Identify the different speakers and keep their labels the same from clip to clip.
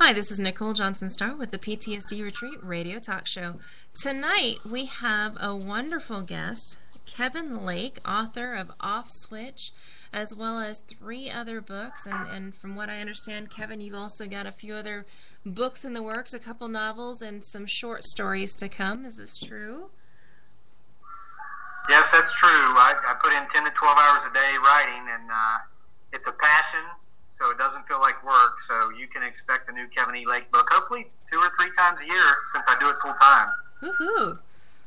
Speaker 1: Hi, this is Nicole Johnson-Starr with the PTSD Retreat Radio Talk Show. Tonight we have a wonderful guest, Kevin Lake, author of Off Switch, as well as 3 other books. And from what I understand, Kevin, you've also got a few other books in the works, a couple novels, and some short stories to come. Is this true?
Speaker 2: Yes, that's true. I put in 10 to 12 hours a day writing, and it's a passion, so it doesn't feel like work. So you can expect a new Kevin E. Lake book, hopefully 2 or 3 times a year, since I do it full time.
Speaker 1: Woohoo!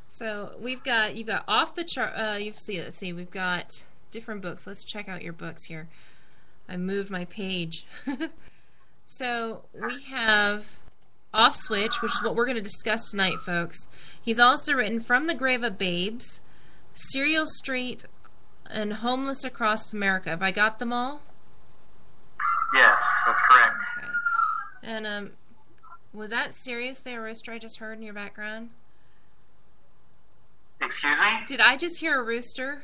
Speaker 1: So you've got off the chart. Let's see, we've got different books. Let's check out your books here. I moved my page. So we have Off Switch, which is what we're going to discuss tonight, folks. He's also written From the Grave of Babes, Cereal Street, and Homeless Across America. Have I got them all?
Speaker 2: Yes, that's correct.
Speaker 1: Okay. And was that seriously a rooster I just heard in your background?
Speaker 2: Excuse me?
Speaker 1: Did I just hear a rooster?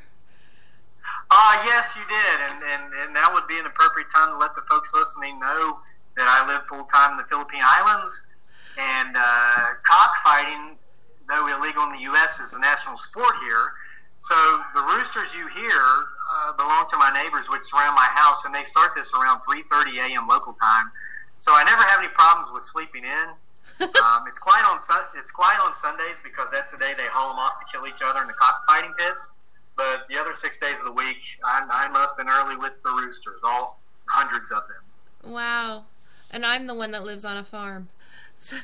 Speaker 2: Yes, you did, and that would be an appropriate time to let the folks listening know that I live full-time in the Philippine Islands, and cockfighting, though illegal in the U.S., is a national sport here. So the roosters you hear belong to my neighbors, which surround my house, and they start this around 3:30 a.m. local time. So I never have any problems with sleeping in. It's quiet on Sundays because that's the day they haul them off to kill each other in the cockfighting pits. But the other 6 days of the week, I'm up and early with the roosters, all hundreds of them.
Speaker 1: Wow. And I'm the one that lives on a farm. So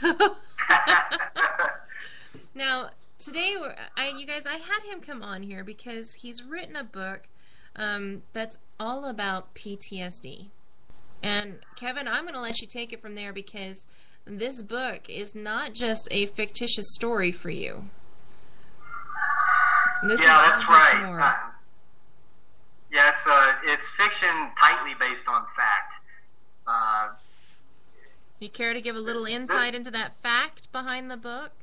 Speaker 1: now, today, you guys, I had him come on here because he's written a book that's all about PTSD. And Kevin, I'm going to let you take it from there because this book is not just a fictitious story for you.
Speaker 2: That's right. It's fiction tightly based on fact.
Speaker 1: You care to give a little insight into that fact behind the book?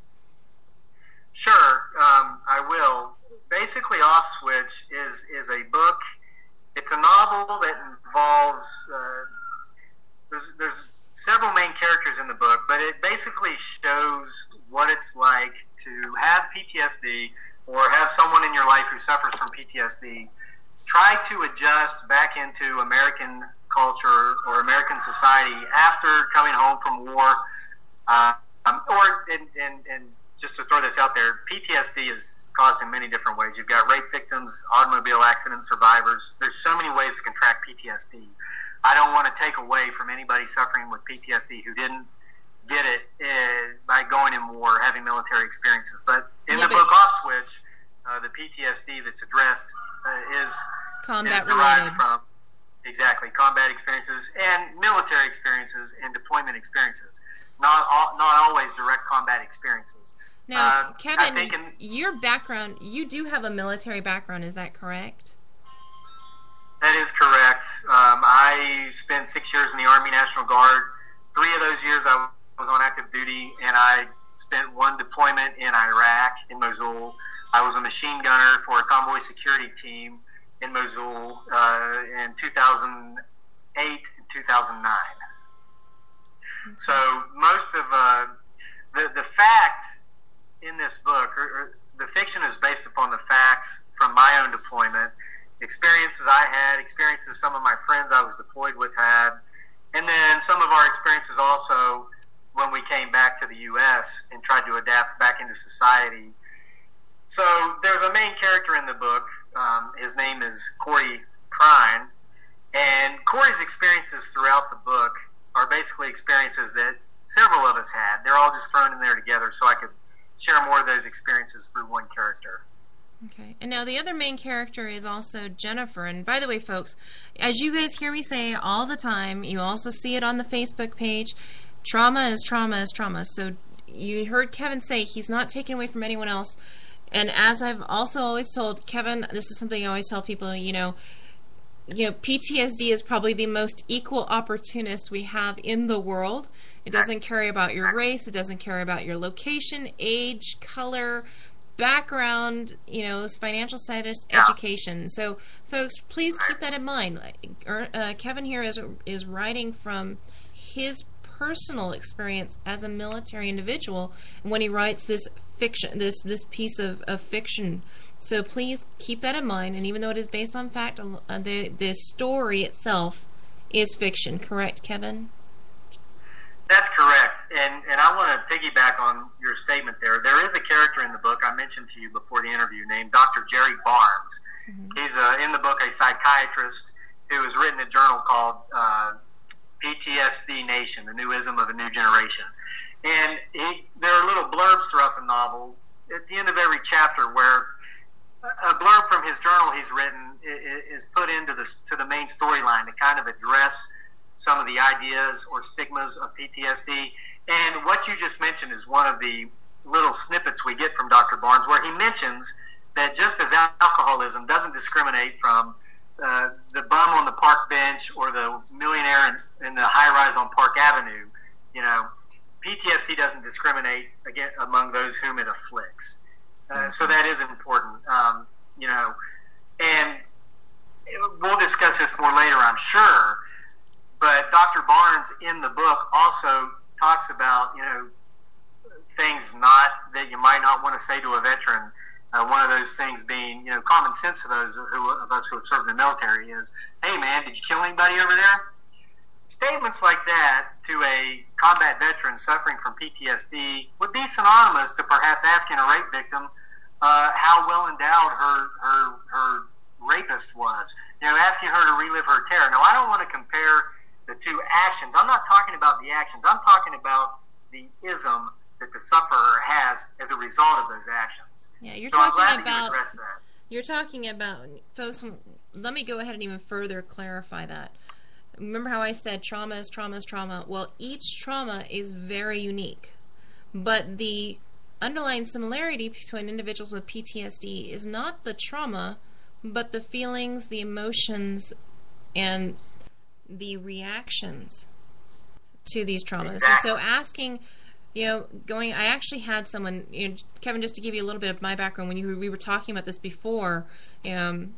Speaker 2: Sure, I will. Basically, Off Switch is a book. It's a novel that involves. There's several main characters in the book, but it basically shows what it's like to have PTSD or have someone in your life who suffers from PTSD. Try to adjust back into American culture or American society after coming home from war, and just to throw this out there, PTSD is caused in many different ways. You've got rape victims, automobile accident survivors. There's so many ways to contract PTSD. I don't want to take away from anybody suffering with PTSD who didn't get it by going in war, having military experiences. But in the book Off Switch, the PTSD that's addressed is derived from combat experiences and military experiences and deployment experiences. Not always direct combat experiences.
Speaker 1: Now, Kevin, your background, you do have a military background, is that correct?
Speaker 2: That is correct. I spent 6 years in the Army National Guard. 3 of those years I was on active duty, and I spent 1 deployment in Iraq, in Mosul. I was a machine gunner for a convoy security team in Mosul in 2008 and 2009. So most of the fact in this book, or the fiction is based upon the facts from my own deployment, experiences I had, experiences some of my friends I was deployed with had, and then some of our experiences also when we came back to the U.S. and tried to adapt back into society. So there's a main character in the book. His name is Corey Prine, and Corey's experiences throughout the book are basically experiences that several of us had. They're all just thrown in there together so I could share more of those experiences through one character.
Speaker 1: Okay. And now the other main character is also Jennifer. And by the way, folks, as you guys hear me say all the time, you also see it on the Facebook page, trauma is trauma is trauma. So you heard Kevin say he's not taken away from anyone else. And as I've also always told Kevin, this is something I always tell people, PTSD is probably the most equal opportunist we have in the world. It doesn't care about your race. It doesn't care about your location, age, color, background, financial status, education. So, folks, please keep that in mind. Kevin here is writing from his personal experience as a military individual when he writes this fiction, this piece of fiction. So please keep that in mind. And even though it is based on fact, the story itself is fiction. Correct, Kevin?
Speaker 2: That's correct. And I want to piggyback on your statement there. There is a character in the book I mentioned to you before the interview named Dr. Jerry Barnes. He's in the book a psychiatrist who has written a journal called PTSD Nation, the Newism of a New Generation. And there are little blurbs throughout the novel at the end of every chapter where a blurb from his journal he's written is put into the main storyline to kind of address some of the ideas or stigmas of PTSD. And what you just mentioned is one of the little snippets we get from Dr. Barnes, where he mentions that just as alcoholism doesn't discriminate from the bum on the park bench or the millionaire in the high-rise on Park Avenue, PTSD doesn't discriminate among those whom it afflicts. So that is important, and we'll discuss this more later, I'm sure. But Dr. Barnes in the book also talks about, things that you might not want to say to a veteran. One of those things being, common sense to those of us who have served in the military is, hey man, did you kill anybody over there? Statements like that to a combat veteran suffering from PTSD would be synonymous to perhaps asking a rape victim how well endowed her rapist was. Asking her to relive her terror. Now, I don't want to compare the two actions. I'm not talking about the actions. I'm talking about the ism that the sufferer has as a result of those actions.
Speaker 1: Yeah, you're
Speaker 2: so
Speaker 1: talking about.
Speaker 2: You addressed that.
Speaker 1: You're talking about, folks. Let me go ahead and even further clarify that. Remember how I said trauma is trauma is trauma? Well, each trauma is very unique, but the underlying similarity between individuals with PTSD is not the trauma, but the feelings, the emotions, and the reactions to these traumas. Exactly. And so asking, I actually had someone, Kevin, just to give you a little bit of my background, when we were talking about this before, I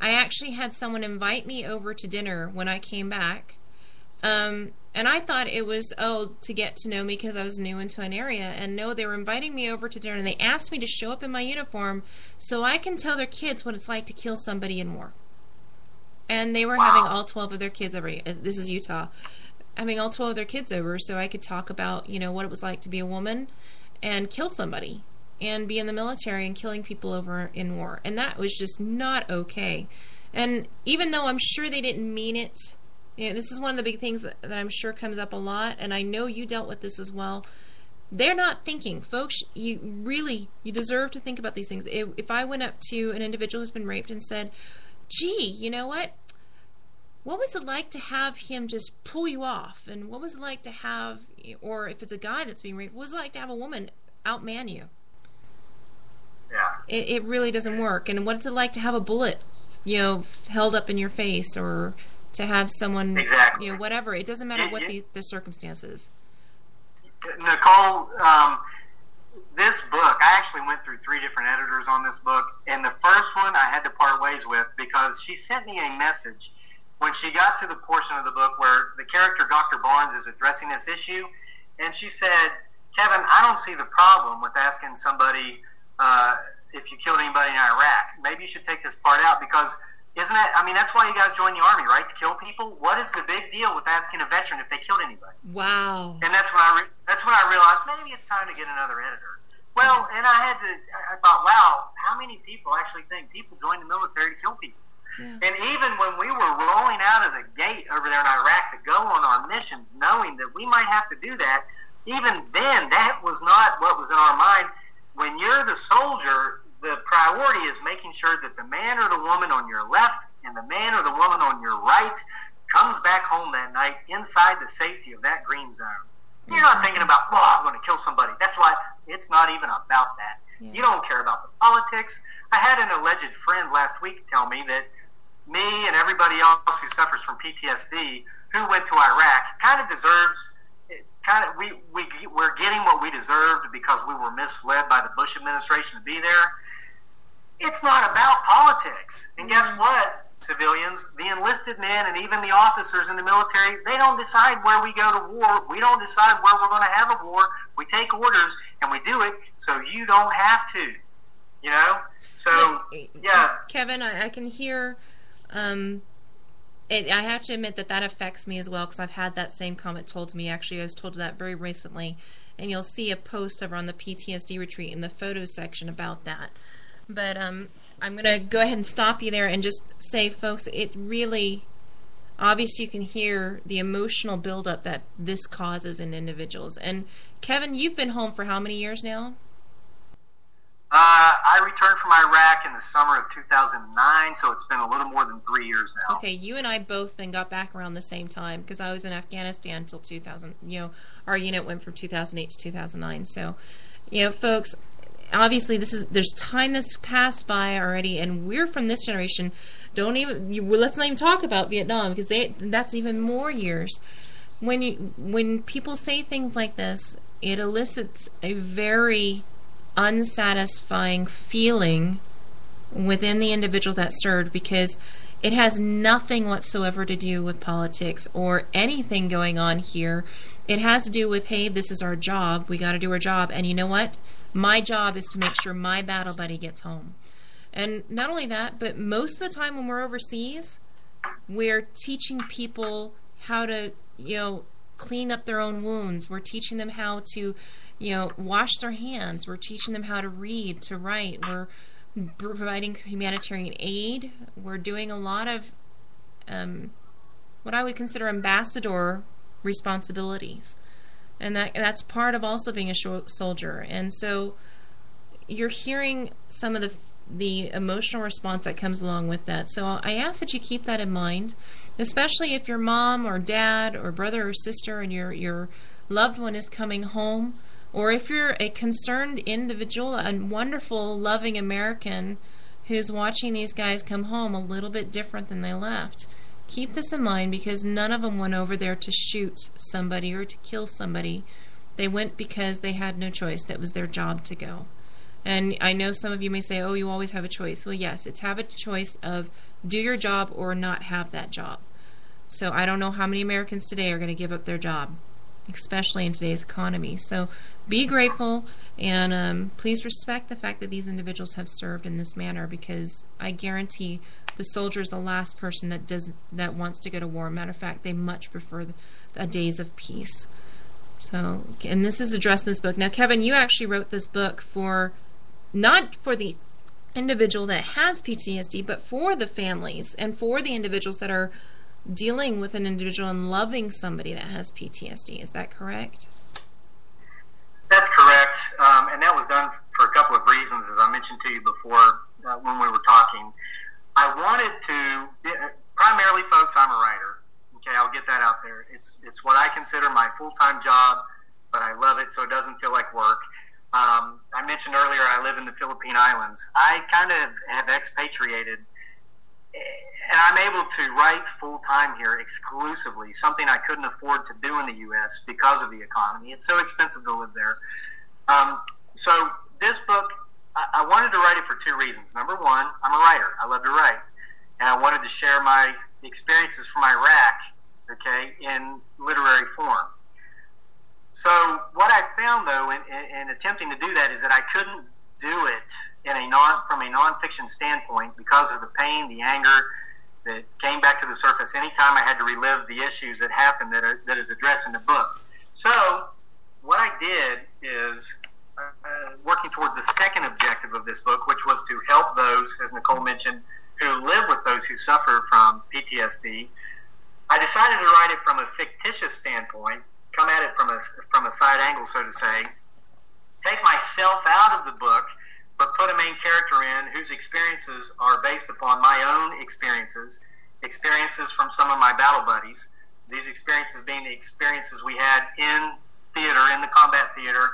Speaker 1: actually had someone invite me over to dinner when I came back, and I thought it was, to get to know me because I was new into an area, and no, they were inviting me over to dinner, and they asked me to show up in my uniform so I can tell their kids what it's like to kill somebody in war. And they were having all 12 of their kids over. This is Utah. Having all 12 of their kids over so I could talk about, what it was like to be a woman and kill somebody and be in the military and killing people over in war. And that was just not okay. And even though I'm sure they didn't mean it, this is one of the big things that I'm sure comes up a lot, and I know you dealt with this as well. They're not thinking. Folks, you deserve to think about these things. If I went up to an individual who's been raped and said, gee, you know what? What was it like to have him just pull you off? And what was it like to have, or if it's a guy that's being raped, what was it like to have a woman outman you?
Speaker 2: Yeah.
Speaker 1: It really doesn't work. And what's it like to have a bullet, held up in your face, or to have someone,
Speaker 2: exactly.
Speaker 1: Whatever. It doesn't matter what the circumstances.
Speaker 2: Nicole, this book, I actually went through 3 different editors on this book, and the first one I had to part ways with because she sent me a message when she got to the portion of the book where the character Dr. Barnes is addressing this issue, and she said, Kevin, I don't see the problem with asking somebody if you killed anybody in Iraq. Maybe you should take this part out because that's why you guys joined the Army, right? To kill people? What is the big deal with asking a veteran if they killed anybody?
Speaker 1: Wow.
Speaker 2: And that's when I realized maybe it's time to get another editor. Well, and I thought, wow, how many people actually think people join the military to kill people? Yeah. And even when we were rolling out of the gate over there in Iraq to go on our missions, knowing that we might have to do that, even then, that was not what was in our mind. When you're the soldier, the priority is making sure that the man or the woman on your left and the man or the woman on your right comes back home that night inside the safety of that green zone. You're not thinking about, I'm going to kill somebody. That's why it's not even about that. Yeah. You don't care about the politics. I had an alleged friend last week tell me that me and everybody else who suffers from PTSD who went to Iraq kind of deserves, we're getting what we deserved because we were misled by the Bush administration to be there. It's not about politics. And guess what, civilians? The enlisted men and even the officers in the military, they don't decide where we go to war. We don't decide where we're going to have a war. We take orders and we do it so you don't have to. You know? So, yeah.
Speaker 1: Kevin, I can hear... I have to admit that affects me as well, because I've had that same comment told to me. Actually, I was told that very recently. And you'll see a post over on the PTSD retreat in the photos section about that. But I'm going to go ahead and stop you there and just say, folks, it really, obviously you can hear the emotional buildup that this causes in individuals. And Kevin, you've been home for how many years now?
Speaker 2: I returned from Iraq in the summer of 2009, so it's been a little more than 3 years now.
Speaker 1: Okay, you and I both then got back around the same time, because I was in Afghanistan until 2000. You know, our unit went from 2008 to 2009. So, you know, folks, obviously there's time that's passed by already, and we're from this generation. Let's not even talk about Vietnam, because that's even more years. When people say things like this, it elicits a very unsatisfying feeling within the individual that served, because it has nothing whatsoever to do with politics or anything going on here. It has to do with, hey, this is our job. We got to do our job. And you know what? My job is to make sure my battle buddy gets home. And not only that, but most of the time when we're overseas, we're teaching people how to, clean up their own wounds. We're teaching them how to, wash their hands. We're teaching them how to read, to write. We're providing humanitarian aid. We're doing a lot of what I would consider ambassador responsibilities. And that's part of also being a soldier. And so you're hearing some of the emotional response that comes along with that. So I ask that you keep that in mind, especially if your mom or dad or brother or sister and your loved one is coming home, or if you're a concerned individual, a wonderful, loving American who's watching these guys come home a little bit different than they left. Keep this in mind, because none of them went over there to shoot somebody or to kill somebody. They went because they had no choice. That was their job to go. And I know some of you may say, oh, you always have a choice. Well, yes, it's have a choice of do your job or not have that job. So I don't know how many Americans today are going to give up their job, especially in today's economy. So be grateful, and please respect the fact that these individuals have served in this manner, because I guarantee the soldier is the last person that wants to go to war. Matter of fact, they much prefer the days of peace. So, and this is addressed in this book. Now, Kevin, you actually wrote this book not for the individual that has PTSD, but for the families and for the individuals that are dealing with an individual and loving somebody that has PTSD. Is that correct?
Speaker 2: That's correct. And that was done for a couple of reasons, as I mentioned to you before when we were talking. I wanted to, primarily, folks, I'm a writer. Okay, I'll get that out there. It's what I consider my full-time job, but I love it, so it doesn't feel like work. I mentioned earlier I live in the Philippine Islands. I kind of have expatriated, and I'm able to write full-time here exclusively, something I couldn't afford to do in the U.S. because of the economy. It's so expensive to live there. So this book, I wanted to write it for two reasons. Number one, I'm a writer. I love to write. And I wanted to share my experiences from Iraq, okay, in literary form. So what I found, though, in attempting to do that is that I couldn't do it from a nonfiction standpoint because of the pain, the anger that came back to the surface anytime I had to relive the issues that happened that is addressed in the book. So what I did is, working towards the second objective of this book, which was to help those, as Nicole mentioned, who live with those who suffer from PTSD, I decided to write it from a fictitious standpoint, come at it from a side angle, so to say, take myself out of the book, but put a main character in whose experiences are based upon my own experiences from some of my battle buddies, these experiences being the experiences we had in theater, in the combat theater,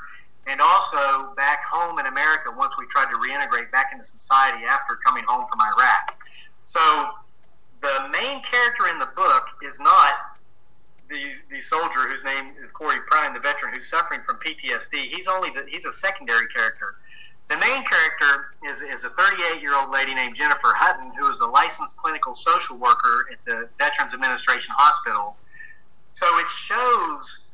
Speaker 2: and also back home in America once we tried to reintegrate back into society after coming home from Iraq. So the main character in the book is not the soldier whose name is Corey Prine, the veteran who's suffering from PTSD. He's a secondary character. The main character is a 38-year-old lady named Jennifer Hutton, who is a licensed clinical social worker at the Veterans Administration Hospital. So it shows